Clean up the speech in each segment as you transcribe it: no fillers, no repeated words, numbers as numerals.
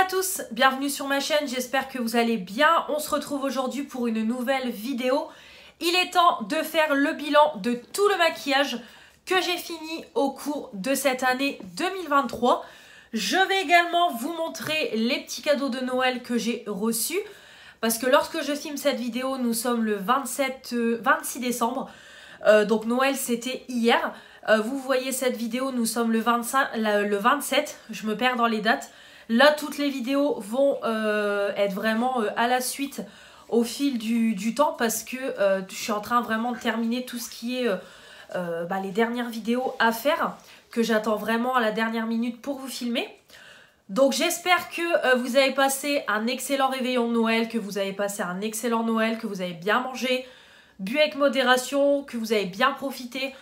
à tous, bienvenue sur ma chaîne, j'espère que vous allez bien. On se retrouve aujourd'hui pour une nouvelle vidéo. Il est temps de faire le bilan de tout le maquillage que j'ai fini au cours de cette année 2023. Je vais également vous montrer les petits cadeaux de Noël que j'ai reçus. Parce que lorsque je filme cette vidéo, nous sommes le 26 décembre. Donc Noël c'était hier. Vous voyez cette vidéo, nous sommes le 27. Je me perds dans les dates. Là, toutes les vidéos vont être vraiment à la suite au fil du temps. Parce que je suis en train vraiment de terminer tout ce qui est les dernières vidéos à faire. Que j'attends vraiment à la dernière minute pour vous filmer. Donc j'espère que vous avez passé un excellent réveillon de Noël, que vous avez passé un excellent Noël, que vous avez bien mangé, bu avec modération, que vous avez bien profité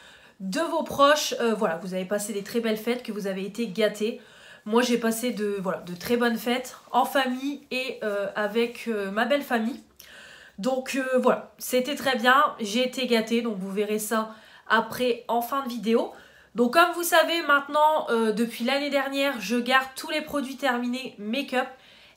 de vos proches. Voilà, vous avez passé des très belles fêtes, que vous avez été gâtés. Moi j'ai passé de très bonnes fêtes en famille et avec ma belle famille. Donc voilà, c'était très bien, j'ai été gâtée, donc vous verrez ça après en fin de vidéo. Donc comme vous savez maintenant, depuis l'année dernière, je garde tous les produits terminés make-up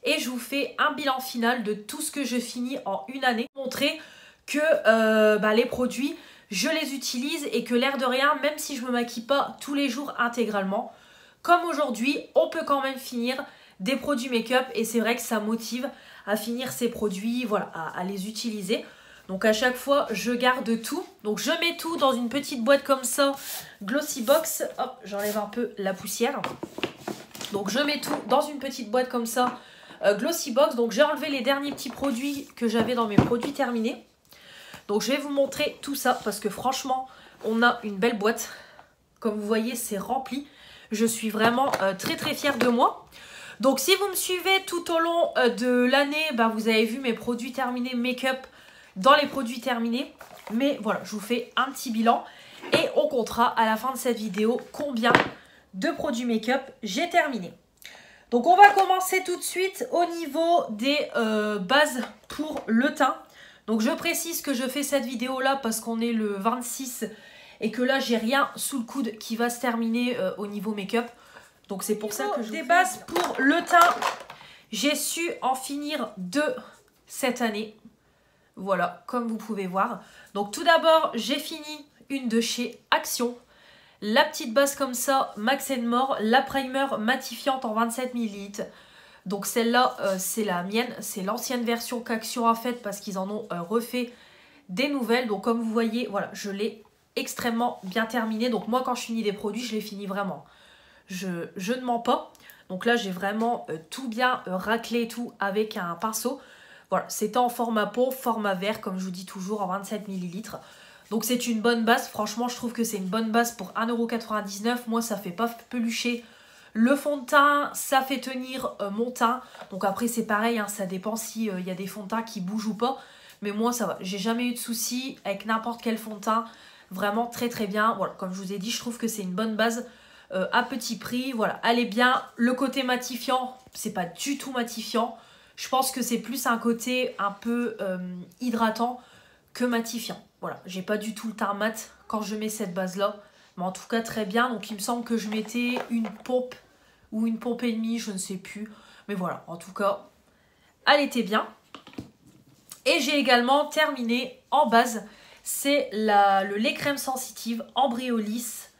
et je vous fais un bilan final de tout ce que je finis en une année. Montrer que les produits, je les utilise et que l'air de rien, même si je ne me maquille pas tous les jours intégralement, comme aujourd'hui, on peut quand même finir des produits make-up et c'est vrai que ça motive à finir ces produits, voilà, à les utiliser. Donc à chaque fois, je garde tout. Donc je mets tout dans une petite boîte comme ça, Glossy Box. Hop, j'enlève un peu la poussière. Donc je mets tout dans une petite boîte comme ça, Glossy Box. Donc j'ai enlevé les derniers petits produits que j'avais dans mes produits terminés. Donc je vais vous montrer tout ça parce que franchement, on a une belle boîte. Comme vous voyez, c'est rempli. Je suis vraiment très très fière de moi. Donc si vous me suivez tout au long de l'année, vous avez vu mes produits terminés make-up dans les produits terminés. Mais voilà, je vous fais un petit bilan et on comptera à la fin de cette vidéo combien de produits make-up j'ai terminé. Donc on va commencer tout de suite au niveau des bases pour le teint. Donc je précise que je fais cette vidéo là parce qu'on est le 26 et que là j'ai rien sous le coude qui va se terminer au niveau make-up. Donc c'est pour ça que je des bases pour le teint, j'ai su en finir 2 cette année. Voilà, comme vous pouvez voir. Donc tout d'abord, j'ai fini une de chez Action. La petite base comme ça, Max & More, la primer matifiante en 27 ml. Donc celle-là, c'est la mienne. C'est l'ancienne version qu'Action a faite parce qu'ils en ont refait des nouvelles. Donc comme vous voyez, voilà, je l'ai extrêmement bien terminée. Donc moi, quand je finis des produits, je les finis vraiment. Je ne mens pas. Donc là, j'ai vraiment tout bien raclé et tout avec un pinceau. Voilà, c'était en format pot, format verre, comme je vous dis toujours, en 27 ml. Donc c'est une bonne base. Franchement, je trouve que c'est une bonne base pour 1,99 €. Moi, ça fait pas pelucher le fond de teint. Ça fait tenir mon teint. Donc après, c'est pareil, hein, ça dépend s'il y a des fonds de teint qui bougent ou pas. Mais moi, ça va. J'ai jamais eu de soucis avec n'importe quel fond de teint. Vraiment très très bien. Voilà, comme je vous ai dit, je trouve que c'est une bonne base à petit prix. Voilà, elle est bien. Le côté matifiant, c'est pas du tout matifiant. Je pense que c'est plus un côté un peu hydratant que matifiant. Voilà, j'ai pas du tout le teint mat quand je mets cette base-là. Mais en tout cas, très bien. Donc, il me semble que je mettais une pompe ou une pompe et demie, je ne sais plus. Mais voilà, en tout cas, elle était bien. Et j'ai également terminé en base. C'est le lait crème sensitive Embryolis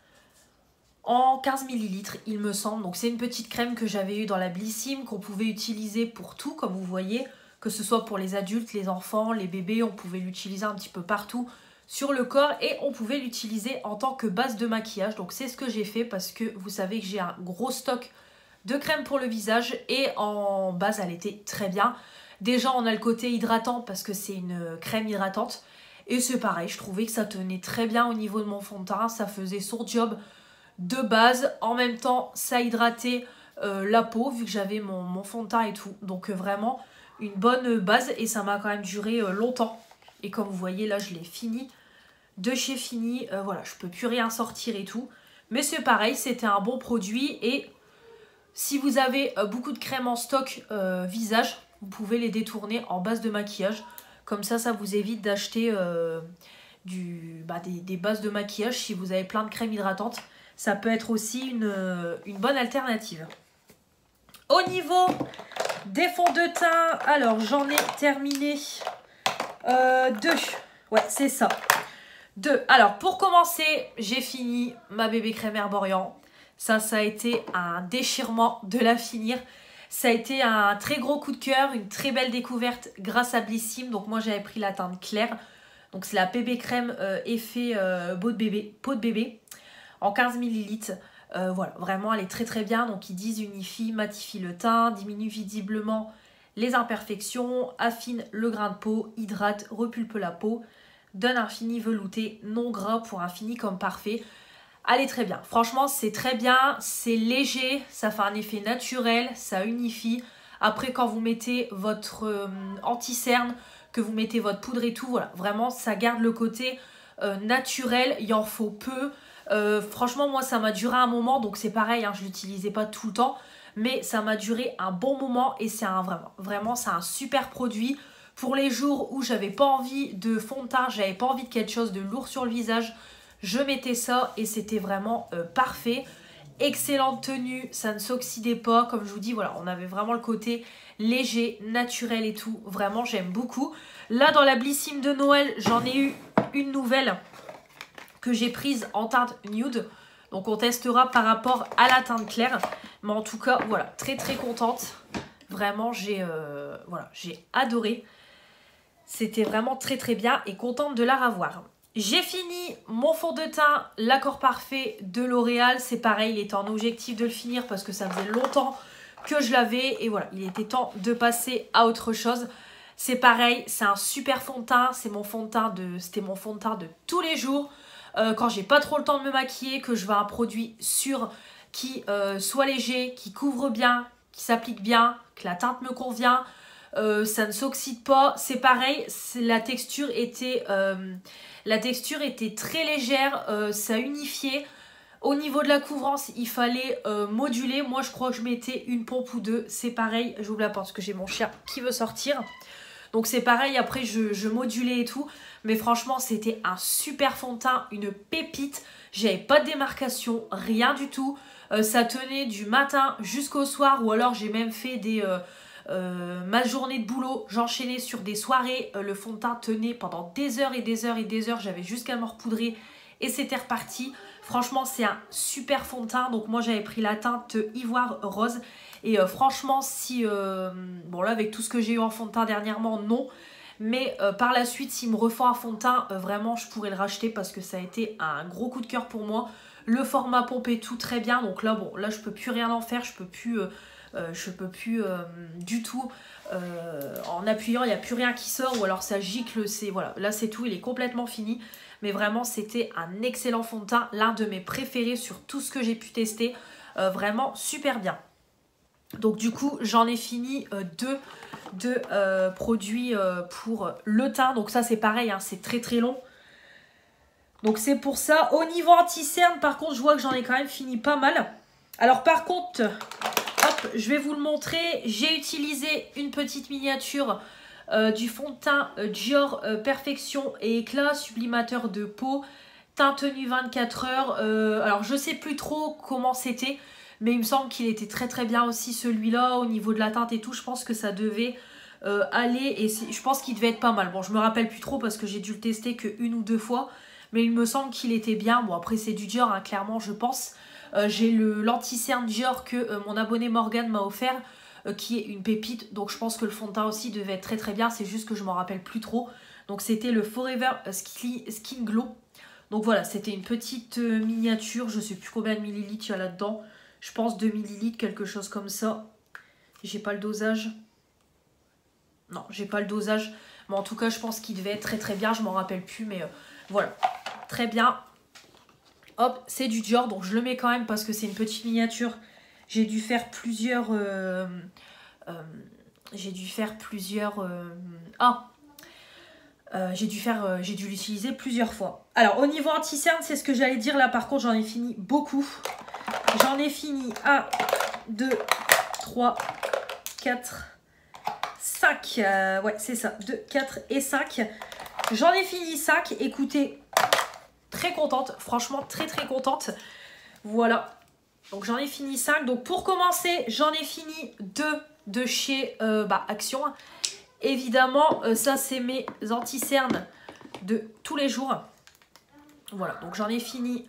en 15 ml, il me semble. Donc c'est une petite crème que j'avais eue dans la Blissim, qu'on pouvait utiliser pour tout, comme vous voyez, que ce soit pour les adultes, les enfants, les bébés, on pouvait l'utiliser un petit peu partout sur le corps et on pouvait l'utiliser en tant que base de maquillage. Donc c'est ce que j'ai fait parce que vous savez que j'ai un gros stock de crème pour le visage et en base elle était très bien. Déjà on a le côté hydratant parce que c'est une crème hydratante et c'est pareil, je trouvais que ça tenait très bien au niveau de mon fond de teint, ça faisait son job de base. En même temps, ça hydratait la peau vu que j'avais mon fond de teint et tout. Donc vraiment une bonne base et ça m'a quand même duré longtemps. Et comme vous voyez là, je l'ai fini de chez Fini. Voilà, je peux plus rien sortir et tout. Mais c'est pareil, c'était un bon produit. Et si vous avez beaucoup de crème en stock visage, vous pouvez les détourner en base de maquillage. Comme ça vous évite d'acheter des bases de maquillage si vous avez plein de crèmes hydratantes. Ça peut être aussi une bonne alternative. Au niveau des fonds de teint, alors j'en ai terminé 2. Ouais, c'est ça. 2. Alors, pour commencer, j'ai fini ma bébé crème Herborian. Ça a été un déchirement de la finir. Ça a été un très gros coup de cœur, une très belle découverte grâce à Blissim. Donc moi, j'avais pris la teinte claire. Donc c'est la bébé crème effet peau de bébé en 15 ml. Voilà, vraiment, elle est très très bien. Donc ils disent unifie, matifie le teint, diminue visiblement les imperfections, affine le grain de peau, hydrate, repulpe la peau, donne un fini velouté non gras pour un fini comme parfait. Elle est très bien. Franchement, c'est très bien. C'est léger, ça fait un effet naturel, ça unifie. Après, quand vous mettez votre anti-cerne, que vous mettez votre poudre et tout, voilà, vraiment, ça garde le côté naturel. Il en faut peu. Franchement, moi, ça m'a duré un moment, donc c'est pareil, hein, je ne l'utilisais pas tout le temps. Mais ça m'a duré un bon moment et c'est vraiment c'est un super produit. Pour les jours où j'avais pas envie de fond de teint, j'avais pas envie de quelque chose de lourd sur le visage, je mettais ça et c'était vraiment parfait. Excellente tenue, ça ne s'oxydait pas. Comme je vous dis, voilà, on avait vraiment le côté léger, naturel et tout. Vraiment, j'aime beaucoup. Là, dans la Blissim de Noël, j'en ai eu une nouvelle que j'ai prise en teinte nude. Donc on testera par rapport à la teinte claire. Mais en tout cas, voilà, très très contente. Vraiment, j'ai adoré. C'était vraiment très très bien et contente de la revoir. J'ai fini mon fond de teint, l'accord parfait de L'Oréal. C'est pareil, il était en objectif de le finir parce que ça faisait longtemps que je l'avais. Et voilà, il était temps de passer à autre chose. C'est pareil, c'est un super fond de teint. C'était mon fond de teint de tous les jours. Quand j'ai pas trop le temps de me maquiller, que je veux un produit sûr qui soit léger, qui couvre bien, qui s'applique bien, que la teinte me convient, ça ne s'oxyde pas. C'est pareil, la texture était très légère, ça unifiait. Au niveau de la couvrance, il fallait moduler. Moi, je crois que je mettais une pompe ou deux. C'est pareil, j'ouvre la porte parce que j'ai mon chien qui veut sortir. Donc c'est pareil, après je modulais et tout. Mais franchement, c'était un super fond de teint, une pépite. J'avais pas de démarcation, rien du tout. Ça tenait du matin jusqu'au soir. Ou alors j'ai même fait ma journée de boulot. J'enchaînais sur des soirées. Le fond de teint tenait pendant des heures et des heures et des heures. J'avais jusqu'à me repoudrer et c'était reparti. Franchement, c'est un super fond de teint. Donc moi, j'avais pris la teinte ivoire rose. Et franchement, bon là, avec tout ce que j'ai eu en fond de teint dernièrement, non. Mais par la suite, s'il me refait un fond de teint, vraiment, je pourrais le racheter parce que ça a été un gros coup de cœur pour moi. Le format pompe et tout, très bien. Donc là, bon, là, je peux plus rien en faire. Je peux plus du tout. En appuyant, il n'y a plus rien qui sort. Ou alors ça gicle. Voilà, là, c'est tout. Il est complètement fini. Mais vraiment, c'était un excellent fond de teint. L'un de mes préférés sur tout ce que j'ai pu tester. Vraiment, super bien. Donc du coup, j'en ai fini deux produits pour le teint. Donc ça, c'est pareil, hein, c'est très très long. Donc c'est pour ça. Au niveau anti-cerne, par contre, je vois que j'en ai quand même fini pas mal. Alors par contre, hop, je vais vous le montrer. J'ai utilisé une petite miniature du fond de teint Dior Perfection et Éclat, sublimateur de peau, teint tenu 24 heures. Alors je sais plus trop comment c'était. Mais il me semble qu'il était très très bien aussi celui-là au niveau de la teinte et tout. Je pense que ça devait aller et je pense qu'il devait être pas mal. Bon, je me rappelle plus trop parce que j'ai dû le tester que une ou deux fois. Mais il me semble qu'il était bien. Bon, après c'est du Dior, hein, clairement je pense. J'ai l'anti-cerne Dior que mon abonné Morgane m'a offert qui est une pépite. Donc je pense que le fond de teint aussi devait être très très bien. C'est juste que je m'en rappelle plus trop. Donc c'était le Forever Skin Glow. Donc voilà, c'était une petite miniature. Je sais plus combien de millilitres il y a là-dedans. Je pense 2 ml, quelque chose comme ça. J'ai pas le dosage. Non, j'ai pas le dosage. Mais en tout cas, je pense qu'il devait être très très bien. Je m'en rappelle plus, mais voilà. Très bien. Hop, c'est du Dior. Donc je le mets quand même parce que c'est une petite miniature. J'ai dû faire plusieurs... j'ai dû l'utiliser plusieurs fois. Alors, au niveau anti-cerne, c'est ce que j'allais dire. Là, par contre, j'en ai fini beaucoup. J'en ai fini 1, 2, 3, 4, 5. Ouais, c'est ça. 2, 4 et 5. J'en ai fini 5. Écoutez, très contente. Franchement, très très contente. Voilà. Donc j'en ai fini 5. Donc pour commencer, j'en ai fini 2 de chez Action. Évidemment, ça c'est mes anti-cernes de tous les jours. Voilà, donc j'en ai fini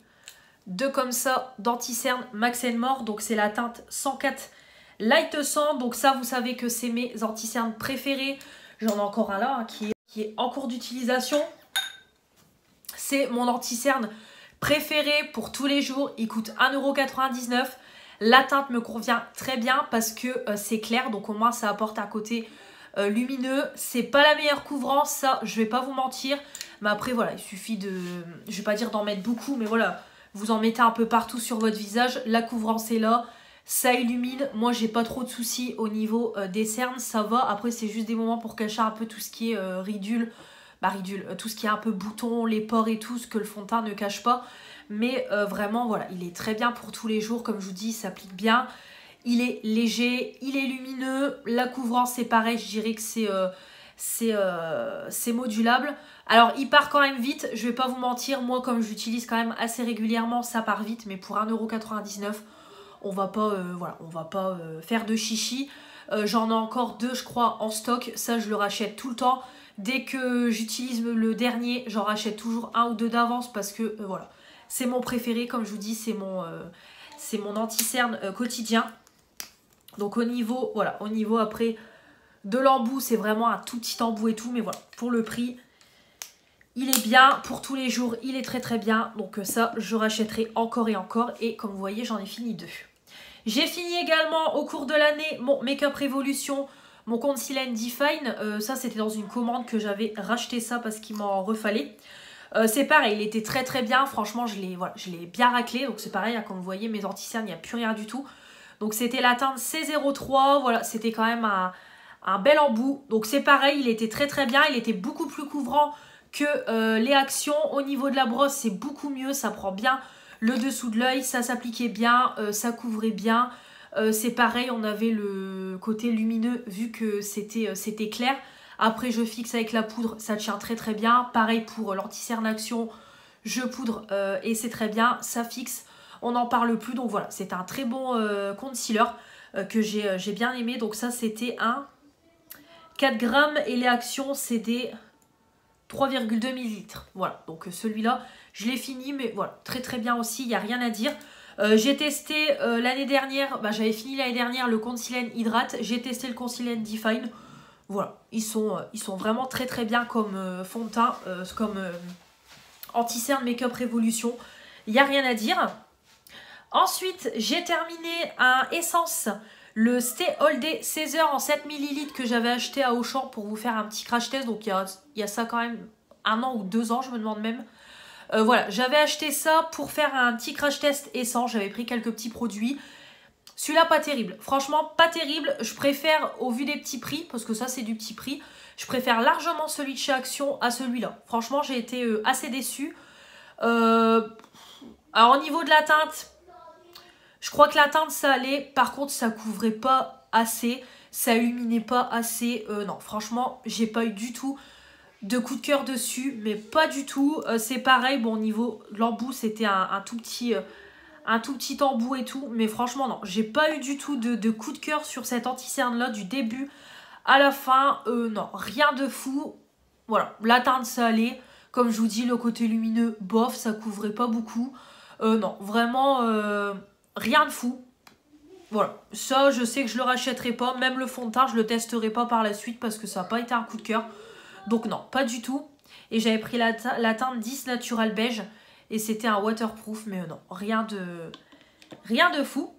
2 comme ça d'anti-cernes Max & More. Donc c'est la teinte 104 Light Sand. Donc ça, vous savez que c'est mes anti-cernes préférés. J'en ai encore un là qui est en cours d'utilisation. C'est mon anti-cerne préféré pour tous les jours. Il coûte 1,99 €. La teinte me convient très bien parce que c'est clair. Donc au moins ça apporte un côté lumineux. C'est pas la meilleure couvrance, ça je vais pas vous mentir. Mais après voilà, il suffit de... Je vais pas dire d'en mettre beaucoup, mais voilà. Vous en mettez un peu partout sur votre visage. La couvrance est là. Ça illumine. Moi j'ai pas trop de soucis au niveau des cernes. Ça va. Après c'est juste des moments pour cacher un peu tout ce qui est ridule. Tout ce qui est un peu bouton, les pores et tout, ce que le fond de teint ne cache pas. Mais vraiment, voilà, il est très bien pour tous les jours. Comme je vous dis, il s'applique bien. Il est léger, il est lumineux. La couvrance, c'est pareil, je dirais que c'est modulable. Alors, il part quand même vite. Je vais pas vous mentir, moi, comme je l'utilise quand même assez régulièrement, ça part vite. Mais pour 1,99 €, on va pas, faire de chichi. J'en ai encore 2, je crois, en stock. Ça, je le rachète tout le temps. Dès que j'utilise le dernier, j'en rachète toujours 1 ou 2 d'avance parce que voilà, c'est mon préféré. Comme je vous dis, c'est mon anti-cerne quotidien. Donc au niveau, voilà, au niveau après de l'embout, c'est vraiment un tout petit embout et tout. Mais voilà, pour le prix, il est bien. Pour tous les jours, il est très très bien. Donc ça, je rachèterai encore et encore. Et comme vous voyez, j'en ai fini 2. J'ai fini également au cours de l'année mon Make-up Revolution. Mon concealer Define, ça c'était dans une commande que j'avais racheté ça parce qu'il m'en refallait. C'est pareil, il était très très bien, franchement je l'ai bien raclé. Donc c'est pareil, hein, comme vous voyez mes anti-cernes, il n'y a plus rien du tout. Donc c'était la teinte C03, voilà, c'était quand même un bel embout. Donc c'est pareil, il était très très bien, il était beaucoup plus couvrant que les Actions. Au niveau de la brosse, c'est beaucoup mieux, ça prend bien le dessous de l'œil, ça s'appliquait bien, ça couvrait bien. C'est pareil, on avait le côté lumineux vu que c'était clair. Après, je fixe avec la poudre, ça tient très très bien. Pareil pour l'anti-cerne Action, je poudre et c'est très bien, ça fixe. On n'en parle plus, donc voilà, c'est un très bon concealer que j'ai bien aimé. Donc ça, c'était un 4 grammes et les Actions, c'est des 3,2 ml. Voilà, donc celui-là, je l'ai fini, mais voilà, très très bien aussi, il n'y a rien à dire. J'ai testé l'année dernière, j'avais fini l'année dernière le concealer Hydrate, j'ai testé le concealer Define. Voilà, ils sont vraiment très très bien comme fond de teint, comme anti-cerne Make-up Revolution. Il n'y a rien à dire. Ensuite, j'ai terminé un Essence, le Stay All Day 16 heures en 7 ml que j'avais acheté à Auchan pour vous faire un petit crash test. Donc il y a ça quand même 1 an ou 2 ans, je me demande même. Voilà, j'avais acheté ça pour faire un petit crash test essence. J'avais pris quelques petits produits. Celui-là, pas terrible. Franchement, pas terrible. Je préfère, au vu des petits prix, parce que ça, c'est du petit prix, je préfère largement celui de chez Action à celui-là. Franchement, j'ai été assez déçue. Alors, au niveau de la teinte, je crois que la teinte, ça allait. Par contre, ça couvrait pas assez. Ça illuminait pas assez. Non, franchement, j'ai pas eu du tout de coup de cœur dessus, mais pas du tout. C'est pareil, bon, au niveau de l'embout, c'était un tout petit embout et tout, mais franchement non, j'ai pas eu du tout de coup de cœur sur cette anti-cerne là du début à la fin. Non, rien de fou. Voilà, la teinte ça allait, comme je vous dis, le côté lumineux bof, ça couvrait pas beaucoup. Non, vraiment rien de fou. Voilà, ça je sais que je le rachèterai pas, même le fond de teint je le testerai pas par la suite parce que ça n'a pas été un coup de cœur. Donc non, pas du tout. Et j'avais pris la teinte 10 Natural Beige. Et c'était un waterproof. Mais non, rien de fou.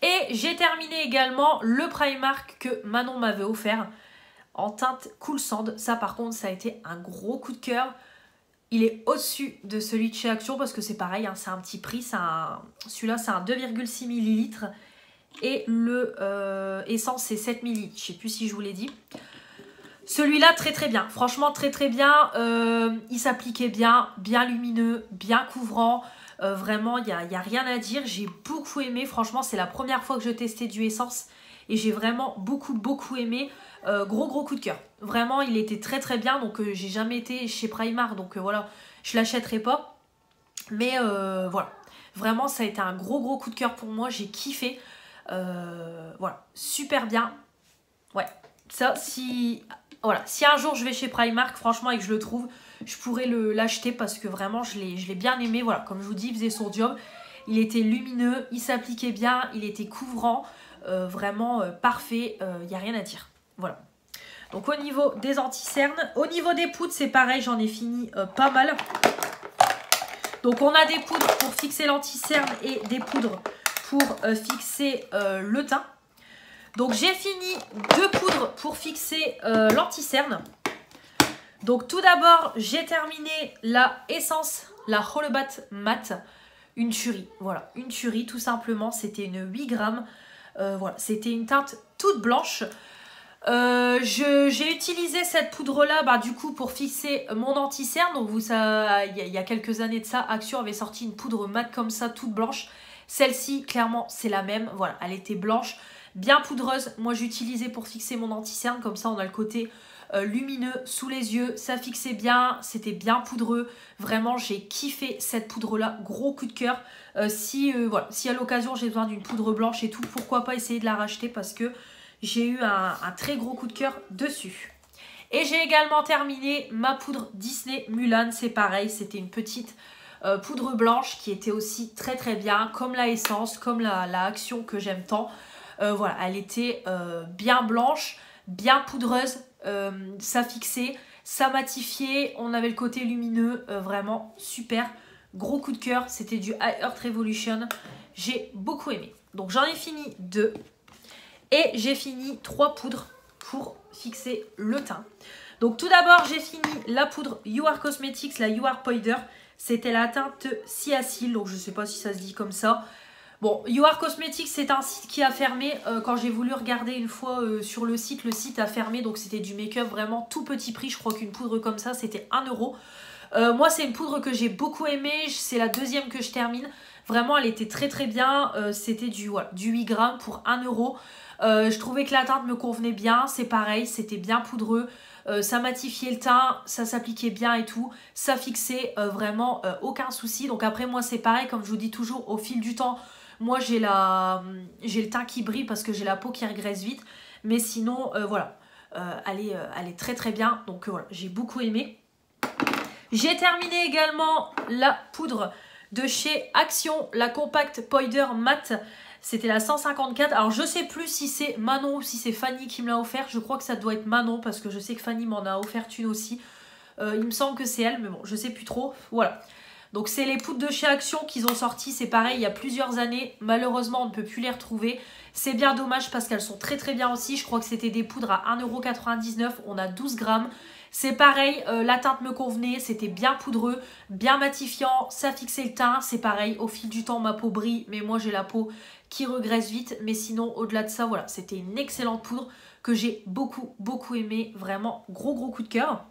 Et j'ai terminé également le Primark que Manon m'avait offert. En teinte Cool Sand. Ça par contre, ça a été un gros coup de cœur. Il est au-dessus de celui de chez Action. Parce que c'est pareil, hein, c'est un petit prix. Celui-là, c'est un 2,6 ml. Et le essence, c'est 7 ml. Je sais plus si je vous l'ai dit. Celui-là, très très bien. Franchement, très très bien. Il s'appliquait bien, bien lumineux, bien couvrant. Vraiment, il n'y a rien à dire. J'ai beaucoup aimé. Franchement, c'est la première fois que je testais du Essence. Et j'ai vraiment beaucoup aimé. Gros coup de cœur. Vraiment, il était très très bien. Donc, j'ai jamais été chez Primark. Donc, voilà, je l'achèterai pas. Mais voilà. Vraiment, ça a été un gros coup de cœur pour moi. J'ai kiffé. Voilà, super bien. Ouais, ça, si un jour je vais chez Primark, franchement, et que je le trouve, je pourrais l'acheter parce que vraiment, je l'ai bien aimé. Voilà, comme je vous dis, il faisait son job. Il était lumineux, il s'appliquait bien, il était couvrant. Vraiment parfait, il n'y a rien à dire. Voilà. Donc au niveau des anti-cernes, au niveau des poudres, c'est pareil, j'en ai fini pas mal. Donc on a des poudres pour fixer l'anti-cerne et des poudres pour fixer le teint. Donc j'ai fini 2 poudres pour fixer l'anti-cerne. Donc tout d'abord, j'ai terminé la Essence, la Holebat Matte, une tuerie. Voilà, une tuerie tout simplement, c'était une 8 grammes. Voilà, c'était une teinte toute blanche. J'ai utilisé cette poudre-là du coup pour fixer mon anti-cerne. Donc il y a quelques années de ça, Action avait sorti une poudre mat comme ça, toute blanche. Celle-ci, clairement, c'est la même. Voilà, elle était blanche, bien poudreuse. Moi, j'utilisais pour fixer mon anti-cerne. Comme ça, on a le côté lumineux sous les yeux. Ça fixait bien, c'était bien poudreux. Vraiment, j'ai kiffé cette poudre-là. Gros coup de cœur. Si à l'occasion, j'ai besoin d'une poudre blanche et tout, pourquoi pas essayer de la racheter parce que j'ai eu un très gros coup de cœur dessus. Et j'ai également terminé ma poudre Disney Mulan. C'est pareil, c'était une petite poudre blanche qui était aussi très bien. Comme la Essence, comme la Action que j'aime tant. Voilà, elle était bien blanche, bien poudreuse. Ça fixait, ça matifiait. On avait le côté lumineux, vraiment super. Gros coup de cœur, c'était du High Earth Revolution. J'ai beaucoup aimé. Donc j'en ai fini 2. Et j'ai fini 3 poudres pour fixer le teint. Donc tout d'abord, j'ai fini la poudre You Are Cosmetics, la You Are Powder. C'était la teinte Cyacyl, donc je ne sais pas si ça se dit comme ça. Bon, You Are Cosmetics, c'est un site qui a fermé. Quand j'ai voulu regarder une fois sur le site a fermé. Donc c'était du make-up vraiment tout petit prix. Je crois qu'une poudre comme ça, c'était 1 €. Moi, c'est une poudre que j'ai beaucoup aimée. C'est la deuxième que je termine. Vraiment, elle était très bien. C'était du 8 grammes pour 1 €. Je trouvais que la teinte me convenait bien, c'est pareil, c'était bien poudreux, ça matifiait le teint, ça s'appliquait bien et tout, ça fixait vraiment aucun souci. Donc après moi c'est pareil, comme je vous dis toujours, au fil du temps, moi j'ai le teint qui brille parce que j'ai la peau qui régresse vite, mais sinon voilà, elle est très bien, donc voilà, j'ai beaucoup aimé. J'ai terminé également la poudre de chez Action, la Compact Powder Matte. C'était la 154. Alors, je sais plus si c'est Manon ou si c'est Fanny qui me l'a offert. Je crois que ça doit être Manon parce que je sais que Fanny m'en a offert une aussi. Il me semble que c'est elle, mais bon, je sais plus trop. Voilà. Donc, c'est les poudres de chez Action qu'ils ont sorti. C'est pareil, il y a plusieurs années. Malheureusement, on ne peut plus les retrouver. C'est bien dommage parce qu'elles sont très bien aussi. Je crois que c'était des poudres à 1,99 €. On a 12 grammes. C'est pareil, la teinte me convenait, c'était bien poudreux, bien matifiant, ça fixait le teint. C'est pareil, au fil du temps, ma peau brille, mais moi j'ai la peau qui regraisse vite. Mais sinon, au-delà de ça, voilà, c'était une excellente poudre que j'ai beaucoup aimé. Vraiment, gros coup de cœur.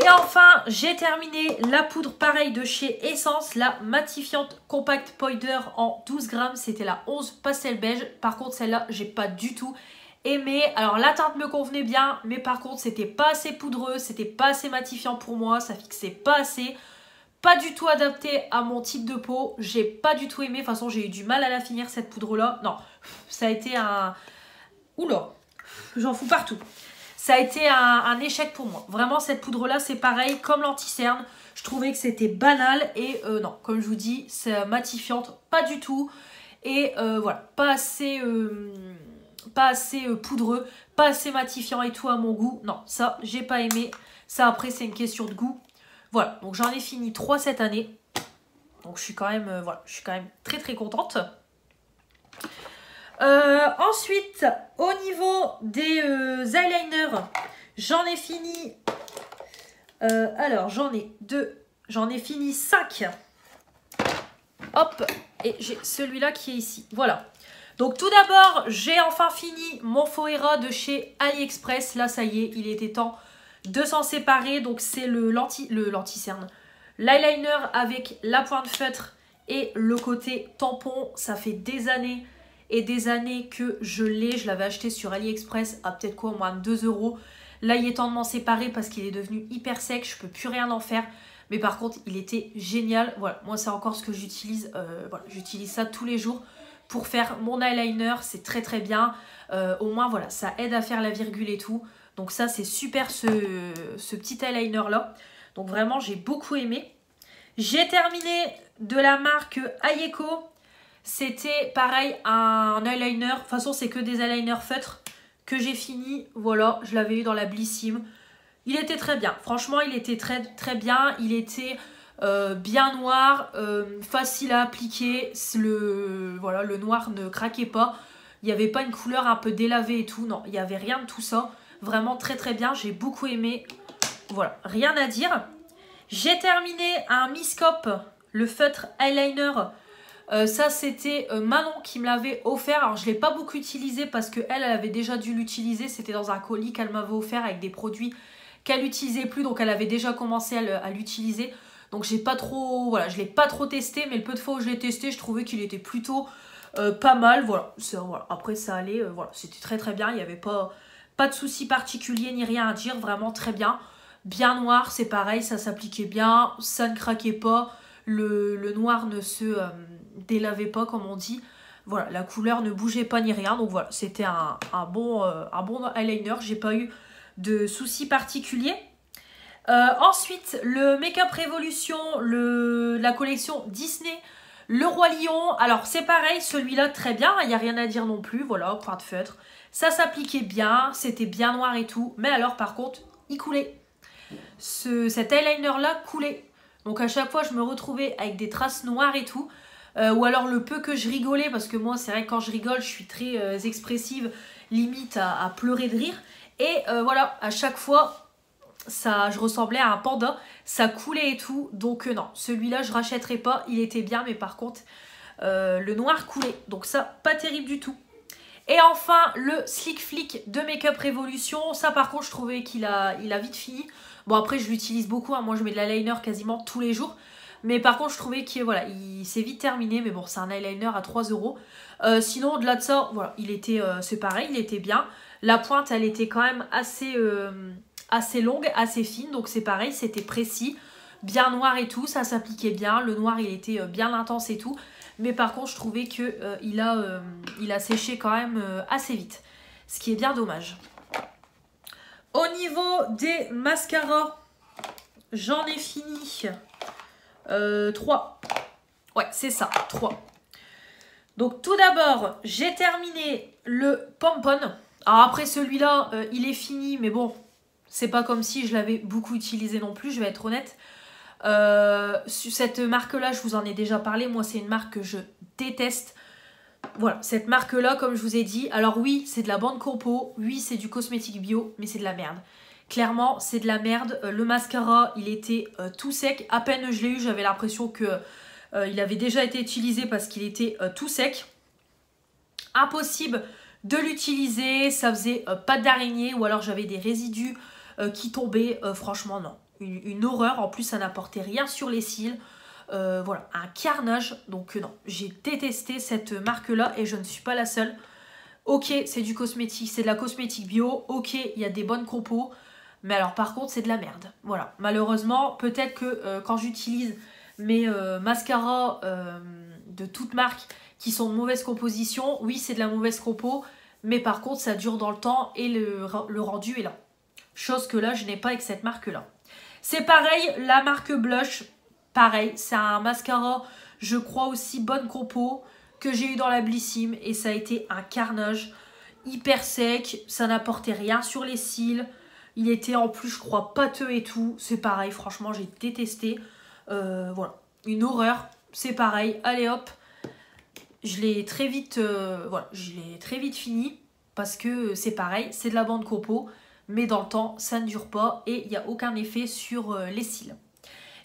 Et enfin, j'ai terminé la poudre pareil de chez Essence, la matifiante Compact Powder en 12 grammes. C'était la 11 pastel beige. Par contre, celle-là, j'ai pas du tout aimé. Alors la teinte me convenait bien, mais par contre c'était pas assez poudreux, c'était pas assez matifiant pour moi, ça fixait pas assez, pas du tout adapté à mon type de peau. J'ai pas du tout aimé, de toute façon j'ai eu du mal à la finir cette poudre là. Non, ça a été un... Oula, j'en fous partout. Ça a été un échec pour moi. Vraiment cette poudre là c'est pareil, comme l'anti-cerne. Je trouvais que c'était banal et non, comme je vous dis, c'est matifiante, pas du tout. Et voilà, pas assez poudreux, pas assez matifiant et tout à mon goût. Non, ça, j'ai pas aimé. Ça, après, c'est une question de goût. Voilà, donc j'en ai fini 3 cette année. Donc, je suis quand même, voilà, je suis quand même très contente. Ensuite, au niveau des eyeliners, j'en ai fini... alors, j'en ai 2. J'en ai fini 5. Hop, et j'ai celui-là qui est ici. Voilà. Donc tout d'abord, j'ai enfin fini mon Foera de chez AliExpress. Là, ça y est, il était temps de s'en séparer. Donc c'est le l'anti-cerne. L'eyeliner avec la pointe feutre et le côté tampon. Ça fait des années et des années que je l'ai. Je l'avais acheté sur AliExpress à peut-être quoi, au moins 2 €. Là, il est temps de m'en séparer parce qu'il est devenu hyper sec. Je ne peux plus rien en faire. Mais par contre, il était génial. Voilà, moi c'est encore ce que j'utilise. Voilà, j'utilise ça tous les jours pour faire mon eyeliner. C'est très très bien. Au moins, voilà, ça aide à faire la virgule et tout. Donc ça, c'est super ce petit eyeliner là. Donc vraiment, j'ai beaucoup aimé. J'ai terminé de la marque Ayeko. C'était pareil, un eyeliner. De toute façon, c'est que des eyeliners feutres que j'ai fini. Voilà, je l'avais eu dans la Blissim. Il était très bien. Franchement, il était très très bien. Il était bien noir, facile à appliquer. Voilà, le noir ne craquait pas. Il n'y avait pas une couleur un peu délavée et tout. Non, il n'y avait rien de tout ça. Vraiment très très bien. J'ai beaucoup aimé. Voilà, rien à dire. J'ai terminé un Miscope, le feutre eyeliner. Ça, c'était Manon qui me l'avait offert. Alors, je ne l'ai pas beaucoup utilisé parce qu'elle, elle avait déjà dû l'utiliser. C'était dans un colis qu'elle m'avait offert avec des produits qu'elle n'utilisait plus. Donc, elle avait déjà commencé à l'utiliser. Donc, j'ai pas trop, voilà, je ne l'ai pas trop testé. Mais le peu de fois où je l'ai testé, je trouvais qu'il était plutôt pas mal. Voilà, voilà. Après, ça allait. Voilà, c'était très très bien. Il n'y avait pas de soucis particuliers ni rien à dire. Vraiment très bien. Bien noir, c'est pareil. Ça s'appliquait bien. Ça ne craquait pas. Le noir ne se délavait pas, comme on dit. Voilà, la couleur ne bougeait pas ni rien. Donc voilà, c'était un bon eyeliner. J'ai pas eu de soucis particuliers. Ensuite, le Make-up Revolution, la collection Disney, le Roi Lion. Alors, c'est pareil, celui-là, très bien. Il n'y a rien à dire non plus. Voilà, point de feutre. Ça s'appliquait bien. C'était bien noir et tout. Mais alors, par contre, il coulait. Cet eyeliner-là coulait. Donc à chaque fois, je me retrouvais avec des traces noires et tout. Ou alors le peu que je rigolais, parce que moi, c'est vrai que quand je rigole, je suis très expressive, limite à pleurer de rire. Et voilà, à chaque fois, je ressemblais à un panda. Ça coulait et tout. Donc non, celui-là, je rachèterai pas. Il était bien, mais par contre, le noir coulait. Donc ça, pas terrible du tout. Et enfin, le Slick Flick de Make-up Revolution. Ça, par contre, je trouvais qu'il a vite fini. Bon, après, je l'utilise beaucoup. Hein. Moi, je mets de l'eyeliner quasiment tous les jours. Mais par contre, je trouvais qu'il voilà, il s'est vite terminé. Mais bon, c'est un eyeliner à 3 €. Sinon, au-delà de ça, voilà, c'est pareil, il était bien. La pointe, elle était quand même assez longue, assez fine. Donc, c'est pareil, c'était précis. Bien noir et tout, ça s'appliquait bien. Le noir, il était bien intense et tout. Mais par contre, je trouvais qu'il il a séché quand même assez vite. Ce qui est bien dommage. Au niveau des mascaras, j'en ai fini 3. Ouais, c'est ça, 3. Donc tout d'abord, j'ai terminé le Pompon. Alors après celui-là, il est fini, mais bon, c'est pas comme si je l'avais beaucoup utilisé non plus, je vais être honnête. Cette marque-là, je vous en ai déjà parlé. Moi, c'est une marque que je déteste. Voilà, cette marque-là, comme je vous ai dit, alors oui, c'est de la bande compo, oui, c'est du cosmétique bio, mais c'est de la merde. Clairement, c'est de la merde. Le mascara, il était tout sec. À peine je l'ai eu, j'avais l'impression que il avait déjà été utilisé parce qu'il était tout sec. Impossible de l'utiliser, ça faisait pâte d'araignée ou alors j'avais des résidus qui tombaient. Franchement, non. Une horreur. En plus, ça n'apportait rien sur les cils. Voilà, un carnage. Donc non, j'ai détesté cette marque-là et je ne suis pas la seule. Ok, c'est du cosmétique, c'est de la cosmétique bio. Ok, il y a des bonnes compos. Mais alors par contre, c'est de la merde. Voilà, malheureusement, peut-être que quand j'utilise mes mascaras de toute marque qui sont de mauvaise composition, oui, c'est de la mauvaise compo. Mais par contre, ça dure dans le temps et le rendu est là. Chose que là, je n'ai pas avec cette marque-là. C'est pareil, la marque Blush. Pareil, c'est un mascara, je crois aussi bonne compo, que j'ai eu dans la Blissim. Et ça a été un carnage, hyper sec, ça n'apportait rien sur les cils. Il était en plus, je crois, pâteux et tout. C'est pareil, franchement, j'ai détesté. Voilà, une horreur. C'est pareil, allez hop. Je l'ai très vite, voilà, je l'ai très vite fini. Parce que c'est pareil, c'est de la bande compo. Mais dans le temps, ça ne dure pas et il n'y a aucun effet sur les cils.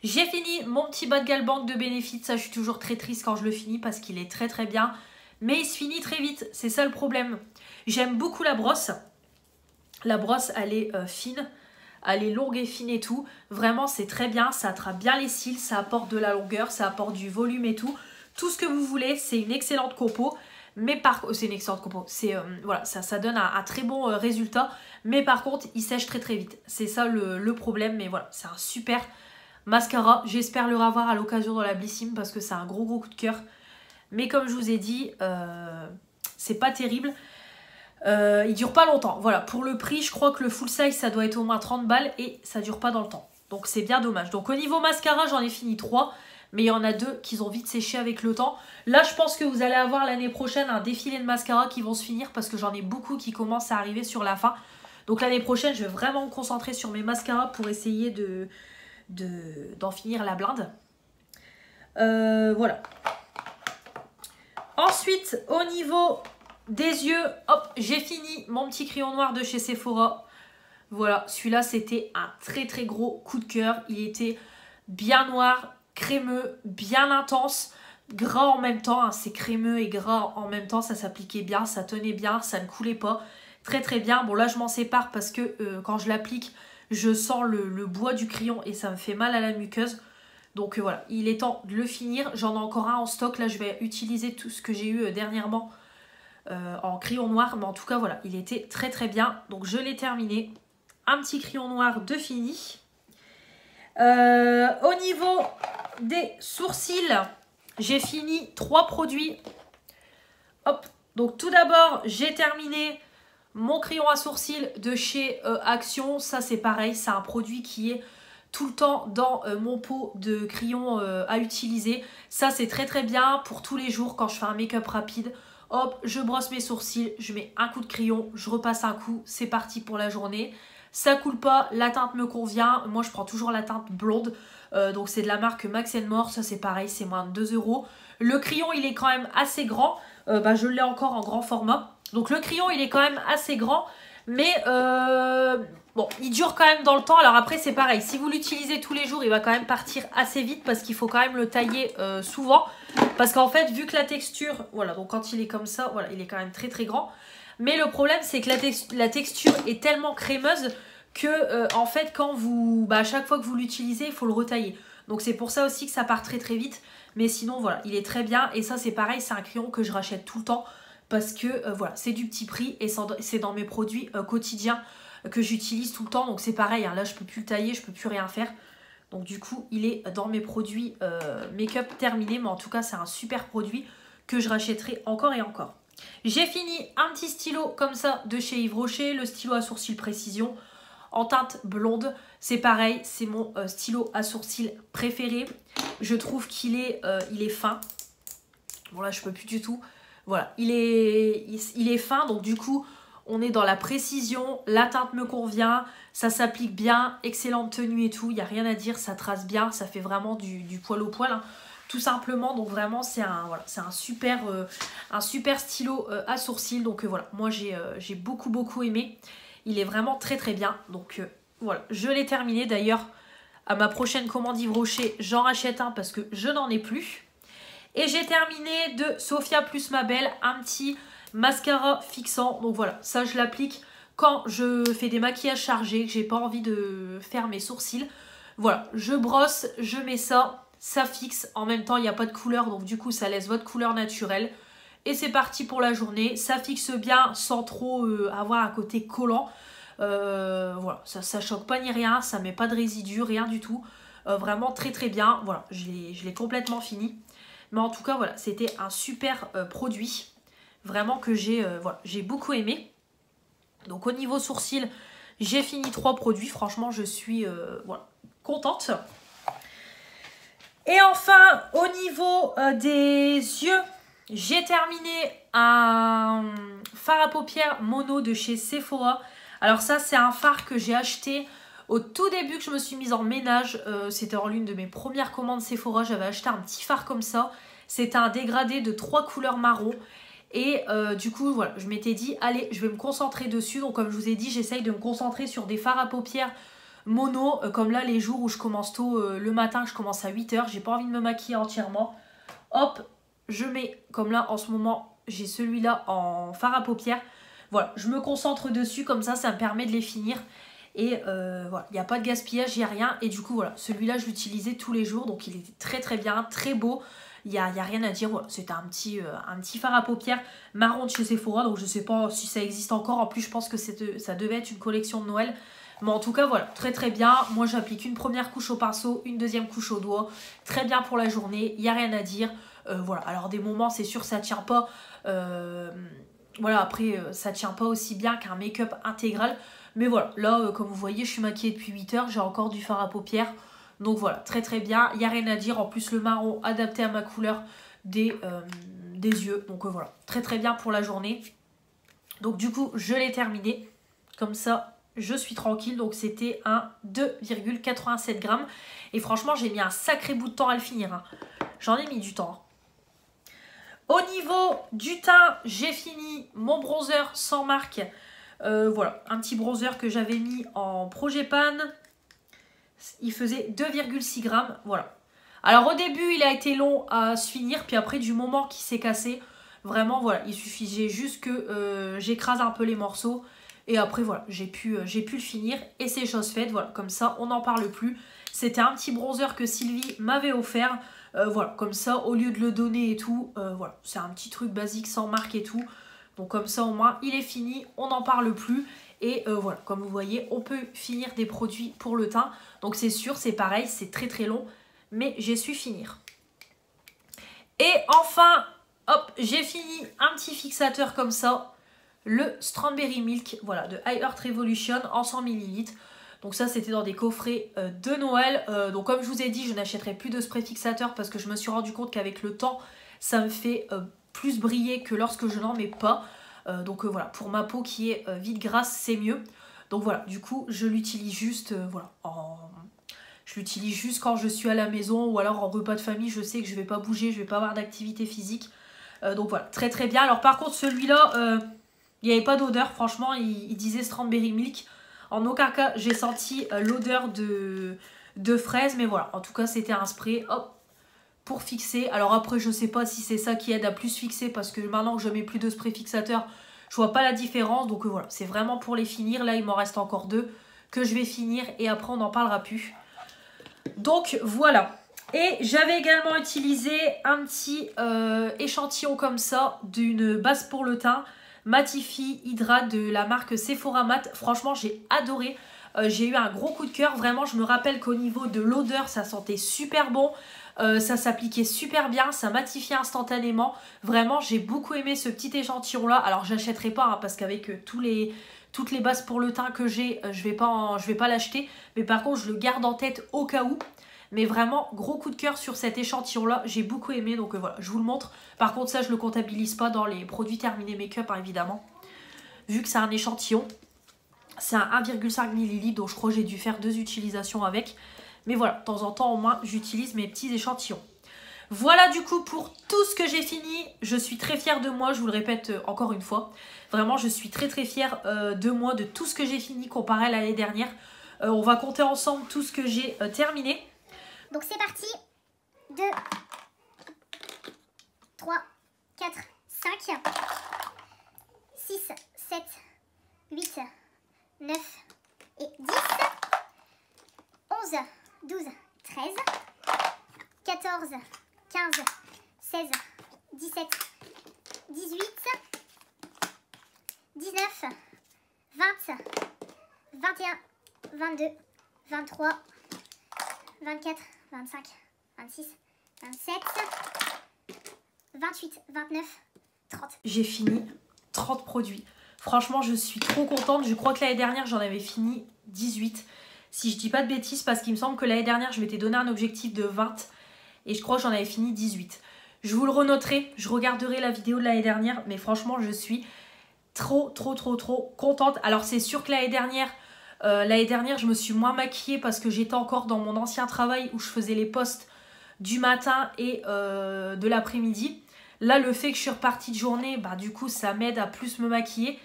J'ai fini mon petit bas de Galbank de Benefit. Ça, je suis toujours très triste quand je le finis parce qu'il est très très bien. Mais il se finit très vite, c'est ça le problème. J'aime beaucoup la brosse. La brosse, elle est fine. Elle est longue et fine et tout. Vraiment, c'est très bien. Ça attrape bien les cils, ça apporte de la longueur, ça apporte du volume et tout. Tout ce que vous voulez, c'est une excellente compo. Mais c'est une excellente compo. Voilà, ça donne un très bon résultat. Mais par contre, il sèche très très vite. C'est ça le problème. Mais voilà, c'est un super mascara. J'espère le revoir à l'occasion dans la Blissim parce que c'est un gros coup de cœur. Mais comme je vous ai dit, c'est pas terrible. Il dure pas longtemps. Voilà, pour le prix, je crois que le full size, ça doit être au moins 30 balles et ça dure pas dans le temps. Donc c'est bien dommage. Donc au niveau mascara, j'en ai fini 3. Mais il y en a 2 qui ont vite séché avec le temps. Là, je pense que vous allez avoir l'année prochaine un défilé de mascara qui vont se finir parce que j'en ai beaucoup qui commencent à arriver sur la fin. Donc l'année prochaine, je vais vraiment me concentrer sur mes mascaras pour essayer d'en finir la blinde. Voilà. Ensuite, au niveau des yeux, hop, j'ai fini mon petit crayon noir de chez Sephora. Voilà, celui-là, c'était un très très gros coup de cœur. Il était bien noir, crémeux, bien intense, gras en même temps, hein, c'est crémeux et gras en même temps, ça s'appliquait bien, ça tenait bien, ça ne coulait pas, très très bien. Bon là je m'en sépare parce que quand je l'applique, je sens le bois du crayon et ça me fait mal à la muqueuse. Donc voilà, il est temps de le finir, j'en ai encore un en stock, là je vais utiliser tout ce que j'ai eu dernièrement en crayon noir, mais en tout cas voilà, il était très très bien, donc je l'ai terminé. Un petit crayon noir de fini. Au niveau des sourcils, j'ai fini 3 produits. Hop, donc tout d'abord, j'ai terminé mon crayon à sourcils de chez Action. Ça, c'est pareil, c'est un produit qui est tout le temps dans mon pot de crayon à utiliser. Ça, c'est très très bien pour tous les jours quand je fais un make-up rapide. Hop, je brosse mes sourcils, je mets un coup de crayon, je repasse un coup, c'est parti pour la journée. Ça coule pas, la teinte me convient. Moi, je prends toujours la teinte blonde. Donc, c'est de la marque Max & More. Ça, c'est pareil, c'est moins de 2 €. Le crayon, il est quand même assez grand. Je l'ai encore en grand format. Donc, le crayon, il est quand même assez grand. Mais, bon, il dure quand même dans le temps. Alors, après, c'est pareil. Si vous l'utilisez tous les jours, il va quand même partir assez vite parce qu'il faut quand même le tailler souvent. Parce qu'en fait, vu que la texture... Voilà, donc quand il est comme ça, voilà, il est quand même très, très grand. Mais le problème, c'est que la texture est tellement crémeuse que, en fait, quand vous, à chaque fois que vous l'utilisez, il faut le retailler. Donc, c'est pour ça aussi que ça part très très vite. Mais sinon, voilà, il est très bien. Et ça, c'est pareil, c'est un crayon que je rachète tout le temps. Parce que, voilà, c'est du petit prix et c'est dans mes produits quotidiens que j'utilise tout le temps. Donc, c'est pareil, hein, là, je peux plus le tailler, je peux plus rien faire. Donc, du coup, il est dans mes produits make-up terminés. Mais en tout cas, c'est un super produit que je rachèterai encore et encore. J'ai fini un petit stylo comme ça de chez Yves Rocher, le stylo à sourcils précision en teinte blonde. C'est pareil, c'est mon stylo à sourcils préféré. Je trouve qu'il est, fin. Bon là je peux plus du tout. Voilà, il est fin, donc du coup on est dans la précision, la teinte me convient, ça s'applique bien, excellente tenue et tout, il n'y a rien à dire, ça trace bien, ça fait vraiment du poil au poil, hein. Tout simplement, donc vraiment c'est un super stylo à sourcils. Donc voilà, moi j'ai beaucoup aimé. Il est vraiment très très bien. Donc voilà, je l'ai terminé. D'ailleurs, à ma prochaine commande Yves Rocher, j'en rachète un parce que je n'en ai plus. Et j'ai terminé de Sophia Plus Ma Belle, un petit mascara fixant. Donc voilà, ça je l'applique quand je fais des maquillages chargés, que j'ai pas envie de faire mes sourcils. Voilà, je brosse, je mets ça. Ça fixe, en même temps il n'y a pas de couleur, donc du coup ça laisse votre couleur naturelle. Et c'est parti pour la journée, ça fixe bien sans trop avoir un côté collant. Voilà, ça choque pas ni rien, ça met pas de résidus, rien du tout. Vraiment très très bien, voilà, je l'ai complètement fini. Mais en tout cas voilà, c'était un super produit, vraiment que j'ai beaucoup aimé. Donc au niveau sourcils, j'ai fini 3 produits, franchement je suis contente. Et enfin, au niveau des yeux, j'ai terminé un fard à paupières mono de chez Sephora. Alors ça, c'est un fard que j'ai acheté au tout début que je me suis mise en ménage. C'était en l'une de mes premières commandes Sephora. J'avais acheté un petit fard comme ça. C'était un dégradé de 3 couleurs marron. Et du coup, voilà, je m'étais dit, allez, je vais me concentrer dessus. Donc comme je vous ai dit, j'essaye de me concentrer sur des fards à paupières mono, comme là les jours où je commence tôt le matin, je commence à 8 h, j'ai pas envie de me maquiller entièrement. Hop, je mets, comme là en ce moment, j'ai celui-là en fard à paupières. Voilà, je me concentre dessus, comme ça me permet de les finir. Et voilà, il n'y a pas de gaspillage, il n'y a rien. Et du coup, voilà, celui-là, je l'utilisais tous les jours, donc il était très très bien, très beau. Il n'y a rien à dire, voilà, c'était un petit fard à paupières marron de chez Sephora, donc je sais pas si ça existe encore. En plus, je pense que ça devait être une collection de Noël. Mais en tout cas, voilà, très très bien. Moi, j'applique une première couche au pinceau, une deuxième couche au doigt. Très bien pour la journée, il n'y a rien à dire. Voilà, alors des moments, c'est sûr, ça tient pas. Voilà, après, ça tient pas aussi bien qu'un make-up intégral. Mais voilà, là, comme vous voyez, je suis maquillée depuis 8 heures. J'ai encore du fard à paupières. Donc voilà, très très bien. Il n'y a rien à dire. En plus, le marron adapté à ma couleur des yeux. Donc voilà, très très bien pour la journée. Donc du coup, je l'ai terminé. Comme ça, je suis tranquille. Donc c'était un 2,87 grammes. Et franchement, j'ai mis un sacré bout de temps à le finir. Hein. J'en ai mis du temps. Au niveau du teint, j'ai fini mon bronzer sans marque. Voilà, un petit bronzer que j'avais mis en Projet Pan. Il faisait 2,6 grammes. Voilà. Alors au début, il a été long à se finir. Puis après, du moment qu'il s'est cassé, vraiment, voilà, il suffisait juste que j'écrase un peu les morceaux. Et après, voilà, j'ai pu le finir. Et c'est chose faite. Voilà, comme ça, on n'en parle plus. C'était un petit bronzer que Sylvie m'avait offert. Voilà, comme ça, au lieu de le donner et tout, voilà, c'est un petit truc basique sans marque et tout. Donc comme ça, au moins, il est fini, on n'en parle plus. Et voilà, comme vous voyez, on peut finir des produits pour le teint. Donc c'est sûr, c'est pareil, c'est très très long, mais j'ai su finir. Et enfin, hop, j'ai fini un petit fixateur comme ça. Le Strawberry Milk, voilà, de High Earth Revolution en 100 ml. Donc ça, c'était dans des coffrets de Noël. Donc comme je vous ai dit, je n'achèterai plus de spray fixateur parce que je me suis rendu compte qu'avec le temps, ça me fait plus briller que lorsque je n'en mets pas. Donc voilà, pour ma peau qui est vide grasse, c'est mieux. Donc voilà, du coup, je l'utilise juste, voilà, je l'utilise juste quand je suis à la maison ou alors en repas de famille. Je sais que je ne vais pas bouger, je ne vais pas avoir d'activité physique. Donc voilà, très très bien. Alors par contre, celui-là, il n'y avait pas d'odeur. Franchement, il disait Strawberry Milk. En aucun cas, j'ai senti l'odeur de fraise. Mais voilà, en tout cas, c'était un spray, hop, pour fixer. Alors après, je sais pas si c'est ça qui aide à plus fixer. Parce que maintenant que je mets plus de spray fixateur, je vois pas la différence. Donc voilà, c'est vraiment pour les finir. Là, il m'en reste encore 2 que je vais finir. Et après, on n'en parlera plus. Donc voilà. Et j'avais également utilisé un petit échantillon comme ça d'une base pour le teint. Matifie Hydra de la marque Sephora Matte. Franchement, j'ai adoré. J'ai eu un gros coup de cœur. Vraiment, je me rappelle qu'au niveau de l'odeur, ça sentait super bon. Ça s'appliquait super bien. Ça matifiait instantanément. Vraiment, j'ai beaucoup aimé ce petit échantillon-là. Alors, j'achèterai pas hein, parce qu'avec toutes les bases pour le teint que j'ai, je vais pas l'acheter. Mais par contre, je le garde en tête au cas où. Mais vraiment, gros coup de cœur sur cet échantillon-là. J'ai beaucoup aimé, donc voilà, je vous le montre. Par contre, ça, je ne le comptabilise pas dans les produits terminés make-up, hein, évidemment. Vu que c'est un échantillon. C'est un 1,5 ml, donc je crois que j'ai dû faire 2 utilisations avec. Mais voilà, de temps en temps, au moins, j'utilise mes petits échantillons. Voilà du coup pour tout ce que j'ai fini. Je suis très fière de moi, je vous le répète encore une fois. Vraiment, je suis très très fière de moi, de tout ce que j'ai fini comparé à l'année dernière. On va compter ensemble tout ce que j'ai terminé. Donc c'est parti. 2, 3, 4, 5, 6, 7, 8, 9 et 10, 11, 12, 13, 14, 15, 16, 17, 18, 19, 20, 21, 22, 23, 24, 25, 26, 27, 28, 29, 30. J'ai fini 30 produits. Franchement, je suis trop contente. Je crois que l'année dernière, j'en avais fini 18. Si je dis pas de bêtises, parce qu'il me semble que l'année dernière, je m'étais donné un objectif de 20. Et je crois que j'en avais fini 18. Je vous le renoterai. Je regarderai la vidéo de l'année dernière. Mais franchement, je suis trop contente. Alors, c'est sûr que l'année dernière, je me suis moins maquillée parce que j'étais encore dans mon ancien travail où je faisais les posts du matin et de l'après-midi. Là, le fait que je suis repartie de journée, bah, du coup, ça m'aide à plus me maquiller.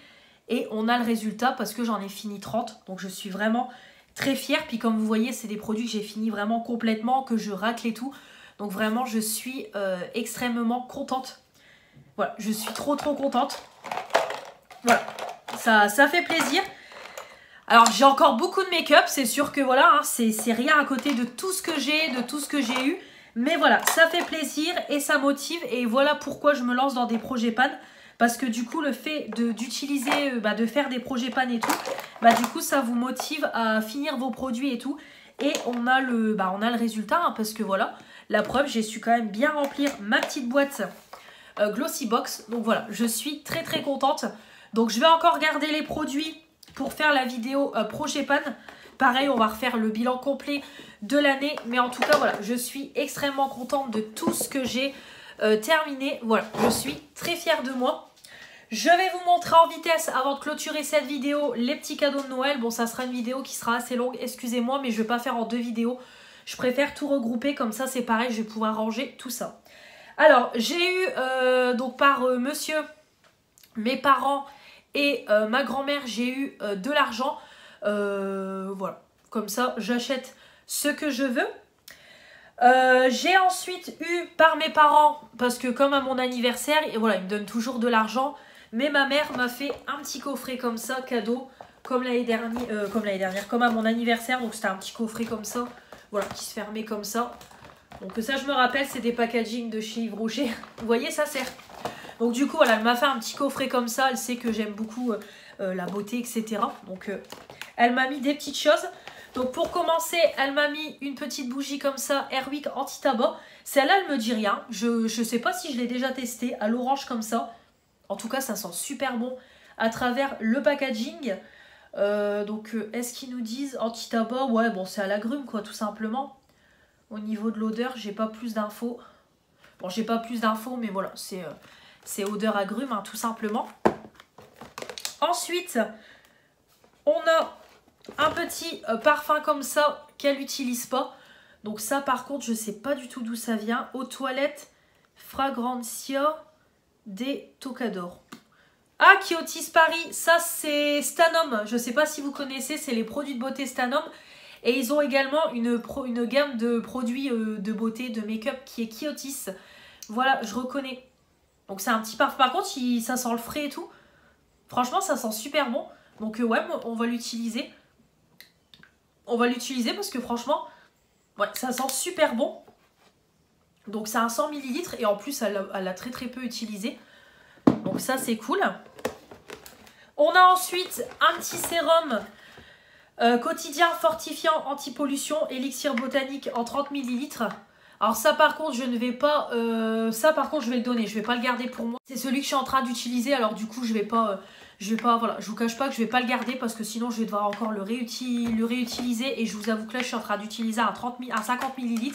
Et on a le résultat parce que j'en ai fini 30. Donc, je suis vraiment très fière. Puis, comme vous voyez, c'est des produits que j'ai fini vraiment complètement, que je racle et tout. Donc, vraiment, je suis extrêmement contente. Voilà, je suis trop contente. Voilà, ça fait plaisir. Alors, j'ai encore beaucoup de make-up. C'est sûr que voilà, hein, c'est rien à côté de tout ce que j'ai, de tout ce que j'ai eu. Mais voilà, ça fait plaisir et ça motive. Et voilà pourquoi je me lance dans des projets pan. parce que du coup le fait d'utiliser, de faire des projets pan et tout, du coup ça vous motive à finir vos produits et tout. Et on a le résultat, hein, parce que voilà, la preuve, j'ai su quand même bien remplir ma petite boîte Glossy Box. Donc voilà, je suis très très contente. Donc je vais encore garder les produits pour faire la vidéo projet pan. Pareil, on va refaire le bilan complet de l'année. Mais en tout cas, voilà, je suis extrêmement contente de tout ce que j'ai terminé. Voilà, je suis très fière de moi. Je vais vous montrer en vitesse, avant de clôturer cette vidéo, les petits cadeaux de Noël. Bon, ça sera une vidéo qui sera assez longue, excusez-moi, mais je ne vais pas faire en 2 vidéos. Je préfère tout regrouper, comme ça c'est pareil, je vais pouvoir ranger tout ça. Alors, j'ai eu, donc par monsieur, mes parents et ma grand-mère, j'ai eu de l'argent. Voilà, comme ça j'achète ce que je veux. J'ai ensuite eu par mes parents, parce que comme à mon anniversaire, et voilà, ils me donnent toujours de l'argent. Mais ma mère m'a fait un petit coffret comme ça, cadeau, comme l'année dernière, comme à mon anniversaire. Donc c'était un petit coffret comme ça, voilà, qui se fermait comme ça. Donc ça je me rappelle, c'est des packaging de chez Yves Rocher. Vous voyez, ça sert. Donc du coup, voilà, elle m'a fait un petit coffret comme ça. Elle sait que j'aime beaucoup la beauté, etc. Donc elle m'a mis des petites choses. Donc pour commencer, elle m'a mis une petite bougie comme ça, Airwick anti-tabac. Celle-là, elle me dit rien. Je sais pas si je l'ai déjà testée, à l'orange comme ça. En tout cas, ça sent super bon à travers le packaging. Donc, est-ce qu'ils nous disent anti-tabac? Ouais, bon, c'est à l'agrumes, quoi, tout simplement. Au niveau de l'odeur, j'ai pas plus d'infos. Bon, j'ai pas plus d'infos, mais voilà, c'est odeur agrumes, hein, tout simplement. Ensuite, on a un petit parfum comme ça qu'elle n'utilise pas. Donc ça, par contre, je sais pas du tout d'où ça vient. Aux toilettes, Fragrantia des Tocador. Ah, Kiotis Paris, ça c'est Stanum. Je ne sais pas si vous connaissez, c'est les produits de beauté Stanum. Et ils ont également une gamme de produits de beauté, de make-up qui est Kiotis. Voilà, je reconnais. Donc c'est un petit parfum. Par contre, ça sent le frais et tout. Franchement, ça sent super bon. Donc ouais, on va l'utiliser. On va l'utiliser parce que franchement, ouais, ça sent super bon. Donc c'est un 100 ml et en plus, elle l'a très très peu utilisé. Donc ça, c'est cool. On a ensuite un petit sérum quotidien fortifiant anti-pollution élixir botanique en 30 ml. Alors ça par contre je ne vais pas je vais le donner, je vais pas le garder pour moi. C'est celui que je suis en train d'utiliser, alors du coup je vais pas voilà, je vous cache pas que je vais pas le garder parce que sinon je vais devoir encore le réutiliser et je vous avoue que là je suis en train d'utiliser un 50 ml.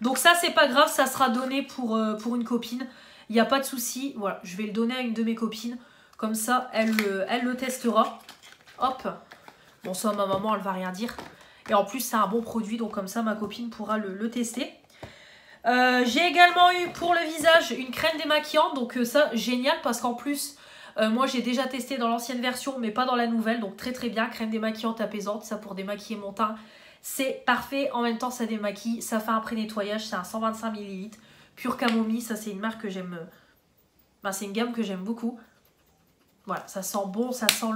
Donc ça c'est pas grave, ça sera donné pour une copine. Il n'y a pas de souci, voilà, je vais le donner à une de mes copines. Comme ça, elle le testera. Hop. Bon, ça, ma maman, elle va rien dire. Et en plus, c'est un bon produit, donc comme ça, ma copine pourra le tester. J'ai également eu pour le visage une crème démaquillante. Donc ça, génial, parce qu'en plus, moi, j'ai déjà testé dans l'ancienne version, mais pas dans la nouvelle. Donc très très bien, crème démaquillante apaisante. Ça, pour démaquiller mon teint, c'est parfait. En même temps, ça démaquille, ça fait un pré-nettoyage. C'est un 125 ml. Pure camomille, ça c'est une marque que j'aime, c'est une gamme que j'aime beaucoup. Voilà, ça sent bon, ça sent